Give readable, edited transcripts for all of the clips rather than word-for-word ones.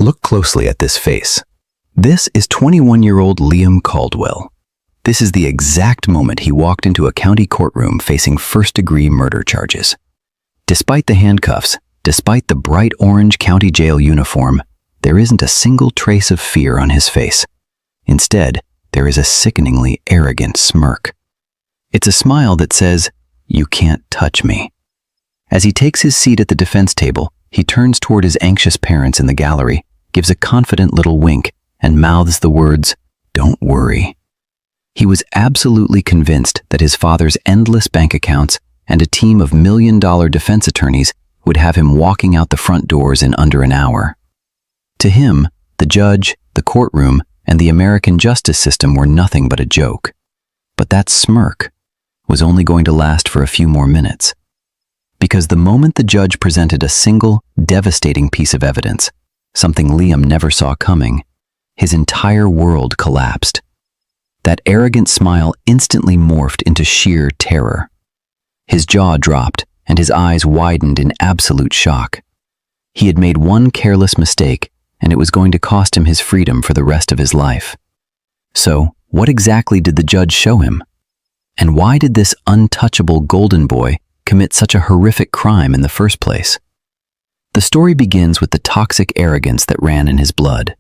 Look closely at this face. This is 21-year-old Liam Caldwell. This is the exact moment he walked into a county courtroom facing first-degree murder charges. Despite the handcuffs, despite the bright orange county jail uniform, there isn't a single trace of fear on his face. Instead, there is a sickeningly arrogant smirk. It's a smile that says, "You can't touch me." As he takes his seat at the defense table, he turns toward his anxious parents in the gallery, gives a confident little wink, and mouths the words, "Don't worry." He was absolutely convinced that his father's endless bank accounts and a team of million-dollar defense attorneys would have him walking out the front doors in under an hour. To him, the judge, the courtroom, and the American justice system were nothing but a joke. But that smirk was only going to last for a few more minutes. Because the moment the judge presented a single, devastating piece of evidence, something Liam never saw coming, his entire world collapsed. That arrogant smile instantly morphed into sheer terror. His jaw dropped, and his eyes widened in absolute shock. He had made one careless mistake, and it was going to cost him his freedom for the rest of his life. So, what exactly did the judge show him? And why did this untouchable golden boy commit such a horrific crime in the first place? The story begins with the toxic arrogance that ran in his blood.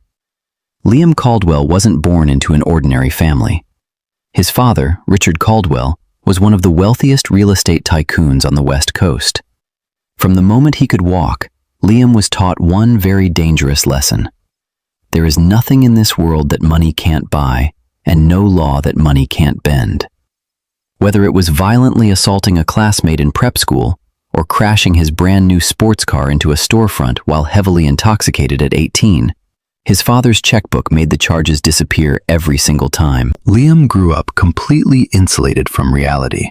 Liam Caldwell wasn't born into an ordinary family. His father, Richard Caldwell, was one of the wealthiest real estate tycoons on the West Coast. From the moment he could walk, Liam was taught one very dangerous lesson. There is nothing in this world that money can't buy, and no law that money can't bend. Whether it was violently assaulting a classmate in prep school, or crashing his brand new sports car into a storefront while heavily intoxicated at 18, his father's checkbook made the charges disappear every single time. Liam grew up completely insulated from reality.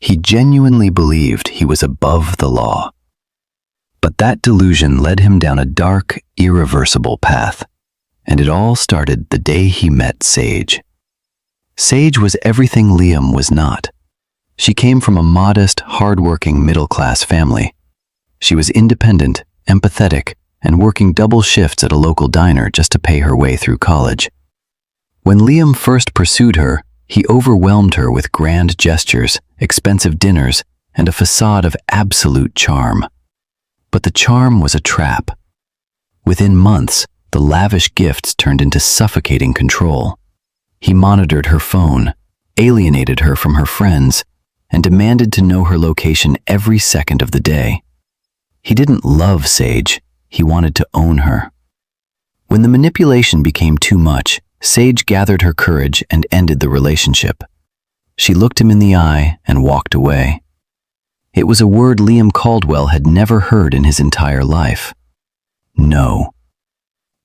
He genuinely believed he was above the law. But that delusion led him down a dark, irreversible path. And it all started the day he met Sage. Sage was everything Liam was not. She came from a modest, hard-working middle-class family. She was independent, empathetic, and working double shifts at a local diner just to pay her way through college. When Liam first pursued her, he overwhelmed her with grand gestures, expensive dinners, and a facade of absolute charm. But the charm was a trap. Within months, the lavish gifts turned into suffocating control. He monitored her phone, alienated her from her friends, and demanded to know her location every second of the day. He didn't love Sage, he wanted to own her. When the manipulation became too much, Sage gathered her courage and ended the relationship. She looked him in the eye and walked away. It was a word Liam Caldwell had never heard in his entire life. No.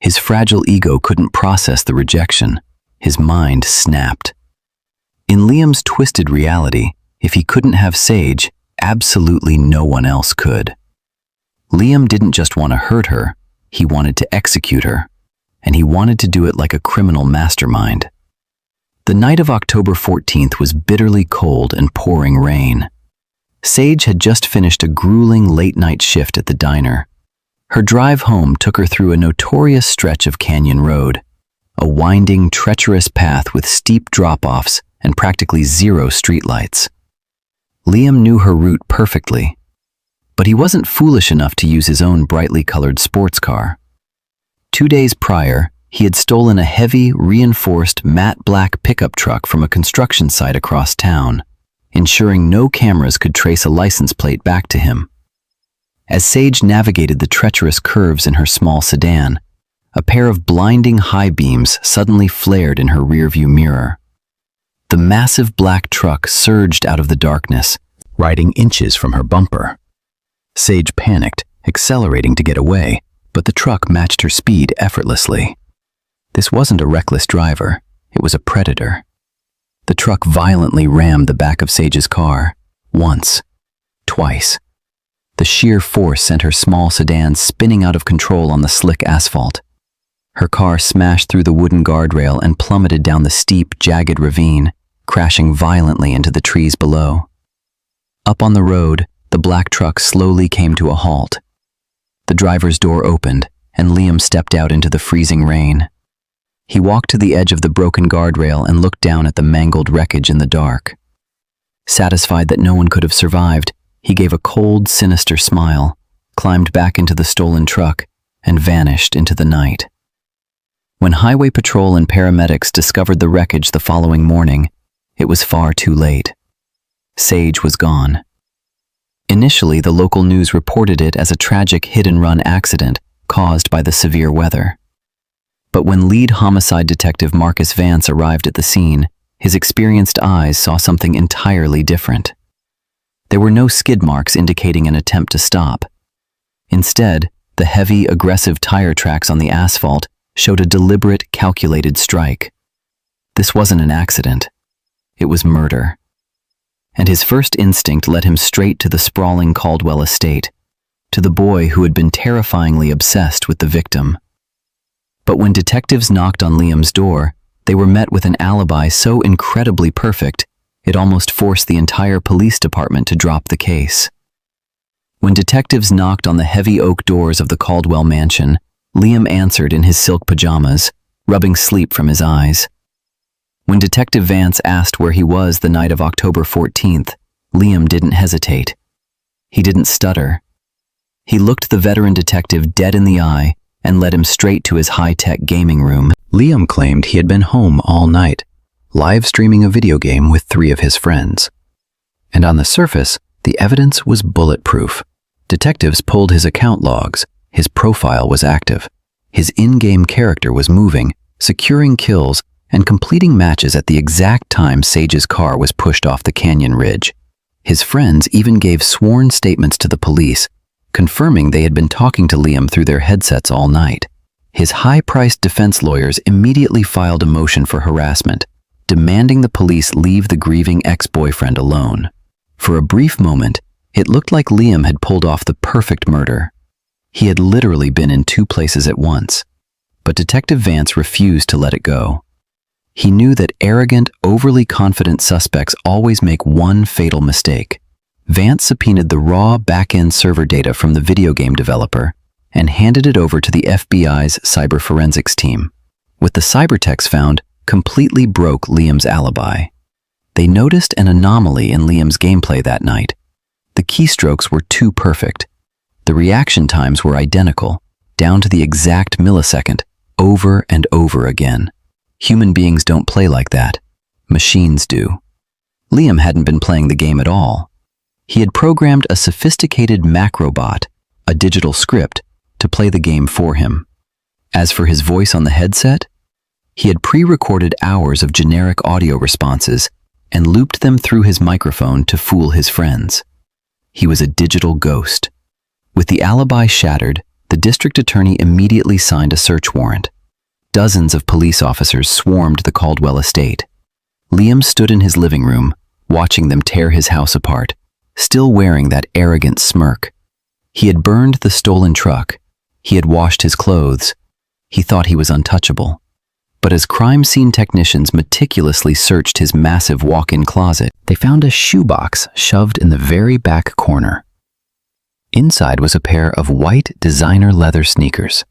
His fragile ego couldn't process the rejection. His mind snapped. In Liam's twisted reality, if he couldn't have Sage, absolutely no one else could. Liam didn't just want to hurt her, he wanted to execute her, and he wanted to do it like a criminal mastermind. The night of October 14th was bitterly cold and pouring rain. Sage had just finished a grueling late-night shift at the diner. Her drive home took her through a notorious stretch of Canyon Road, a winding, treacherous path with steep drop-offs and practically zero streetlights. Liam knew her route perfectly, but he wasn't foolish enough to use his own brightly colored sports car. 2 days prior, he had stolen a heavy, reinforced, matte black pickup truck from a construction site across town, ensuring no cameras could trace a license plate back to him. As Sage navigated the treacherous curves in her small sedan, a pair of blinding high beams suddenly flared in her rearview mirror. The massive black truck surged out of the darkness, riding inches from her bumper. Sage panicked, accelerating to get away, but the truck matched her speed effortlessly. This wasn't a reckless driver, it was a predator. The truck violently rammed the back of Sage's car, once, twice. The sheer force sent her small sedan spinning out of control on the slick asphalt. Her car smashed through the wooden guardrail and plummeted down the steep, jagged ravine, crashing violently into the trees below. Up on the road, the black truck slowly came to a halt. The driver's door opened, and Liam stepped out into the freezing rain. He walked to the edge of the broken guardrail and looked down at the mangled wreckage in the dark. Satisfied that no one could have survived, he gave a cold, sinister smile, climbed back into the stolen truck, and vanished into the night. When Highway Patrol and paramedics discovered the wreckage the following morning, it was far too late. Sage was gone. Initially, the local news reported it as a tragic hit-and-run accident caused by the severe weather. But when lead homicide detective Marcus Vance arrived at the scene, his experienced eyes saw something entirely different. There were no skid marks indicating an attempt to stop. Instead, the heavy, aggressive tire tracks on the asphalt showed a deliberate, calculated strike. This wasn't an accident. It was murder. And his first instinct led him straight to the sprawling Caldwell estate, to the boy who had been terrifyingly obsessed with the victim. But when detectives knocked on Liam's door, they were met with an alibi so incredibly perfect, it almost forced the entire police department to drop the case. When detectives knocked on the heavy oak doors of the Caldwell mansion, Liam answered in his silk pajamas, rubbing sleep from his eyes. When Detective Vance asked where he was the night of October 14th, Liam didn't hesitate. He didn't stutter. He looked the veteran detective dead in the eye and led him straight to his high-tech gaming room. Liam claimed he had been home all night, live streaming a video game with 3 of his friends. And on the surface, the evidence was bulletproof. Detectives pulled his account logs. His profile was active. His in-game character was moving, securing kills, and completing matches at the exact time Sage's car was pushed off the canyon ridge. His friends even gave sworn statements to the police, confirming they had been talking to Liam through their headsets all night. His high-priced defense lawyers immediately filed a motion for harassment, demanding the police leave the grieving ex-boyfriend alone. For a brief moment, it looked like Liam had pulled off the perfect murder. He had literally been in 2 places at once. But Detective Vance refused to let it go. He knew that arrogant, overly confident suspects always make one fatal mistake. Vance subpoenaed the raw back-end server data from the video game developer and handed it over to the FBI's cyber forensics team. What the cybertechs found completely broke Liam's alibi. They noticed an anomaly in Liam's gameplay that night. The keystrokes were too perfect. The reaction times were identical, down to the exact millisecond, over and over again. Human beings don't play like that. Machines do. Liam hadn't been playing the game at all. He had programmed a sophisticated macrobot, a digital script, to play the game for him. As for his voice on the headset, he had pre-recorded hours of generic audio responses and looped them through his microphone to fool his friends. He was a digital ghost. With the alibi shattered, the district attorney immediately signed a search warrant. Dozens of police officers swarmed the Caldwell estate. Liam stood in his living room, watching them tear his house apart, still wearing that arrogant smirk. He had burned the stolen truck. He had washed his clothes. He thought he was untouchable. But as crime scene technicians meticulously searched his massive walk-in closet, they found a shoebox shoved in the very back corner. Inside was a pair of white designer leather sneakers.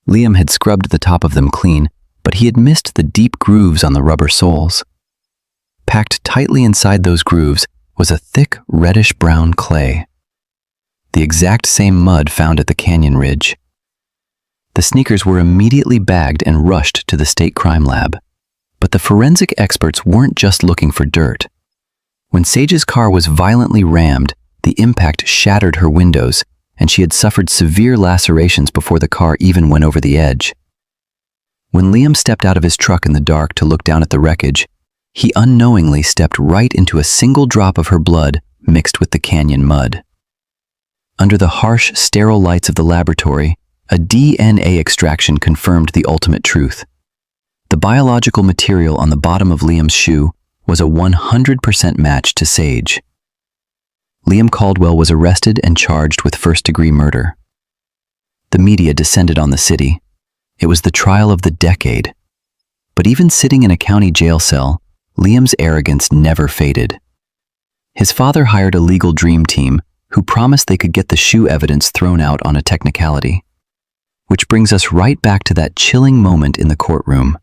Liam had scrubbed the top of them clean, but he had missed the deep grooves on the rubber soles. Packed tightly inside those grooves was a thick reddish-brown clay, the exact same mud found at the canyon ridge. The sneakers were immediately bagged and rushed to the state crime lab. But the forensic experts weren't just looking for dirt. When Sage's car was violently rammed, the impact shattered her windows, and she had suffered severe lacerations before the car even went over the edge. When Liam stepped out of his truck in the dark to look down at the wreckage, he unknowingly stepped right into a single drop of her blood mixed with the canyon mud. Under the harsh, sterile lights of the laboratory, a DNA extraction confirmed the ultimate truth. The biological material on the bottom of Liam's shoe was a 100% match to Sage. Liam Caldwell was arrested and charged with first-degree murder. The media descended on the city. It was the trial of the decade. But even sitting in a county jail cell, Liam's arrogance never faded. His father hired a legal dream team who promised they could get the shoe evidence thrown out on a technicality. Which brings us right back to that chilling moment in the courtroom.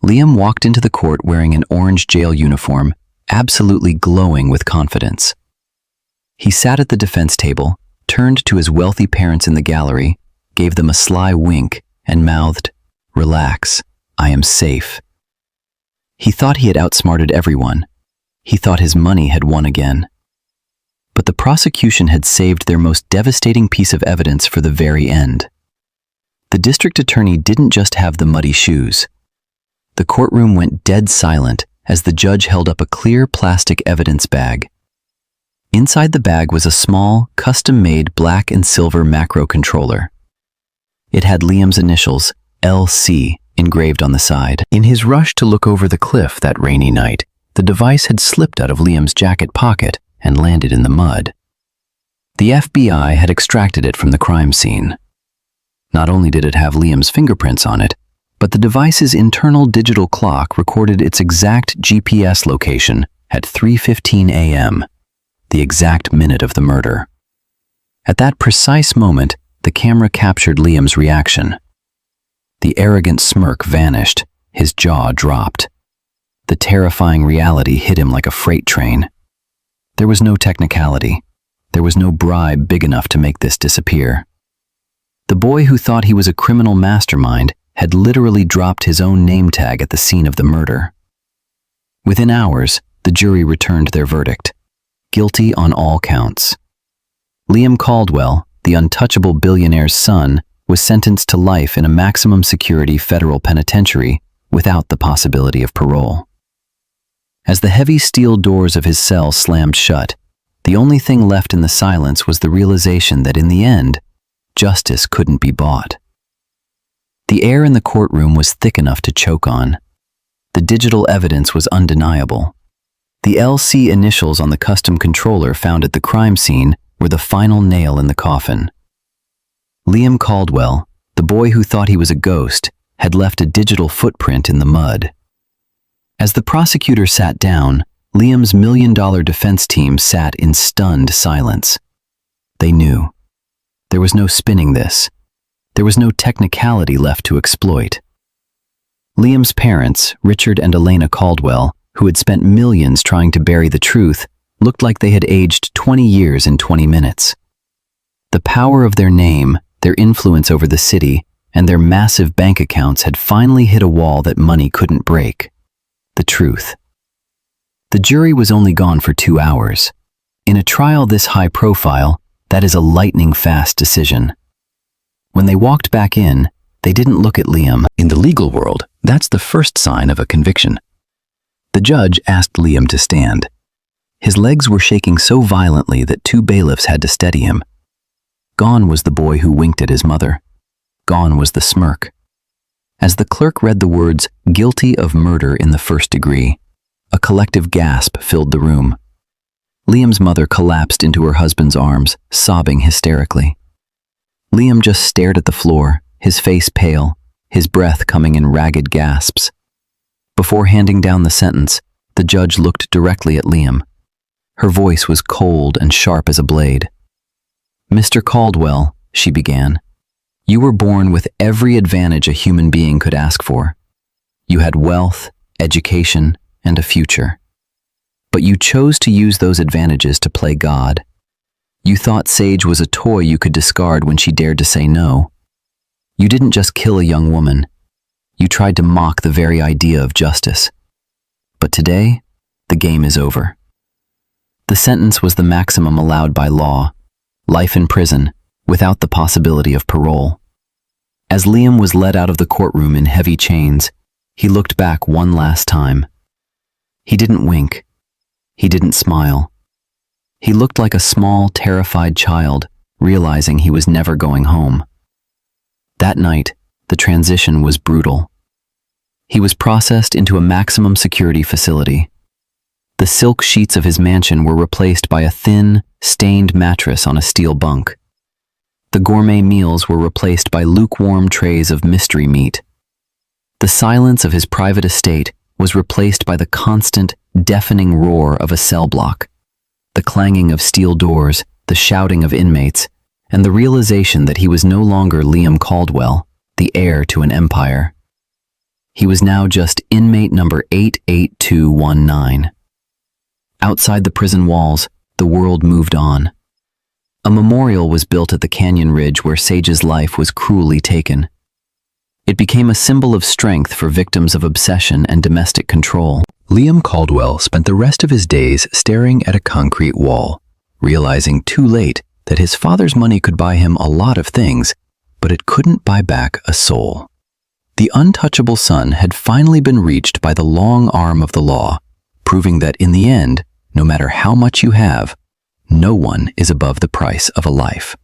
Liam walked into the court wearing an orange jail uniform, absolutely glowing with confidence. He sat at the defense table, turned to his wealthy parents in the gallery, gave them a sly wink, and mouthed, "Relax, I am safe." He thought he had outsmarted everyone. He thought his money had won again. But the prosecution had saved their most devastating piece of evidence for the very end. The district attorney didn't just have the muddy shoes. The courtroom went dead silent as the judge held up a clear plastic evidence bag. Inside the bag was a small, custom-made black and silver macro controller. It had Liam's initials, LC, engraved on the side. In his rush to look over the cliff that rainy night, the device had slipped out of Liam's jacket pocket and landed in the mud. The FBI had extracted it from the crime scene. Not only did it have Liam's fingerprints on it, but the device's internal digital clock recorded its exact GPS location at 3:15 a.m., the exact minute of the murder. At that precise moment, the camera captured Liam's reaction. The arrogant smirk vanished, his jaw dropped. The terrifying reality hit him like a freight train. There was no technicality. There was no bribe big enough to make this disappear. The boy who thought he was a criminal mastermind had literally dropped his own name tag at the scene of the murder. Within hours, the jury returned their verdict. Guilty on all counts. Liam Caldwell, the untouchable billionaire's son, was sentenced to life in a maximum security federal penitentiary without the possibility of parole. As the heavy steel doors of his cell slammed shut, the only thing left in the silence was the realization that in the end, justice couldn't be bought. The air in the courtroom was thick enough to choke on. The digital evidence was undeniable. The LC initials on the custom controller found at the crime scene were the final nail in the coffin. Liam Caldwell, the boy who thought he was a ghost, had left a digital footprint in the mud. As the prosecutor sat down, Liam's million-dollar defense team sat in stunned silence. They knew. There was no spinning this. There was no technicality left to exploit. Liam's parents, Richard and Elena Caldwell, who had spent millions trying to bury the truth, looked like they had aged 20 years in 20 minutes. The power of their name, their influence over the city, and their massive bank accounts had finally hit a wall that money couldn't break. The truth. The jury was only gone for 2 hours. In a trial this high profile, that is a lightning-fast decision. When they walked back in, they didn't look at Liam. In the legal world, that's the first sign of a conviction. The judge asked Liam to stand. His legs were shaking so violently that 2 bailiffs had to steady him. Gone was the boy who winked at his mother. Gone was the smirk. As the clerk read the words, "guilty of murder in the first degree," a collective gasp filled the room. Liam's mother collapsed into her husband's arms, sobbing hysterically. Liam just stared at the floor, his face pale, his breath coming in ragged gasps. Before handing down the sentence, the judge looked directly at Liam. Her voice was cold and sharp as a blade. "Mr. Caldwell," she began, "you were born with every advantage a human being could ask for. You had wealth, education, and a future. But you chose to use those advantages to play God. You thought Sage was a toy you could discard when she dared to say no. You didn't just kill a young woman. You tried to mock the very idea of justice. But today, the game is over." The sentence was the maximum allowed by law, life in prison, without the possibility of parole. As Liam was led out of the courtroom in heavy chains, he looked back one last time. He didn't wink. He didn't smile. He looked like a small, terrified child, realizing he was never going home. That night, the transition was brutal. He was processed into a maximum security facility. The silk sheets of his mansion were replaced by a thin, stained mattress on a steel bunk. The gourmet meals were replaced by lukewarm trays of mystery meat. The silence of his private estate was replaced by the constant, deafening roar of a cell block, the clanging of steel doors, the shouting of inmates, and the realization that he was no longer Liam Caldwell, the heir to an empire. He was now just inmate number 88219. Outside the prison walls, the world moved on. A memorial was built at the canyon ridge where Sage's life was cruelly taken. It became a symbol of strength for victims of obsession and domestic control. Liam Caldwell spent the rest of his days staring at a concrete wall, realizing too late that his father's money could buy him a lot of things, but it couldn't buy back a soul. The untouchable son had finally been reached by the long arm of the law, proving that in the end, no matter how much you have, no one is above the price of a life.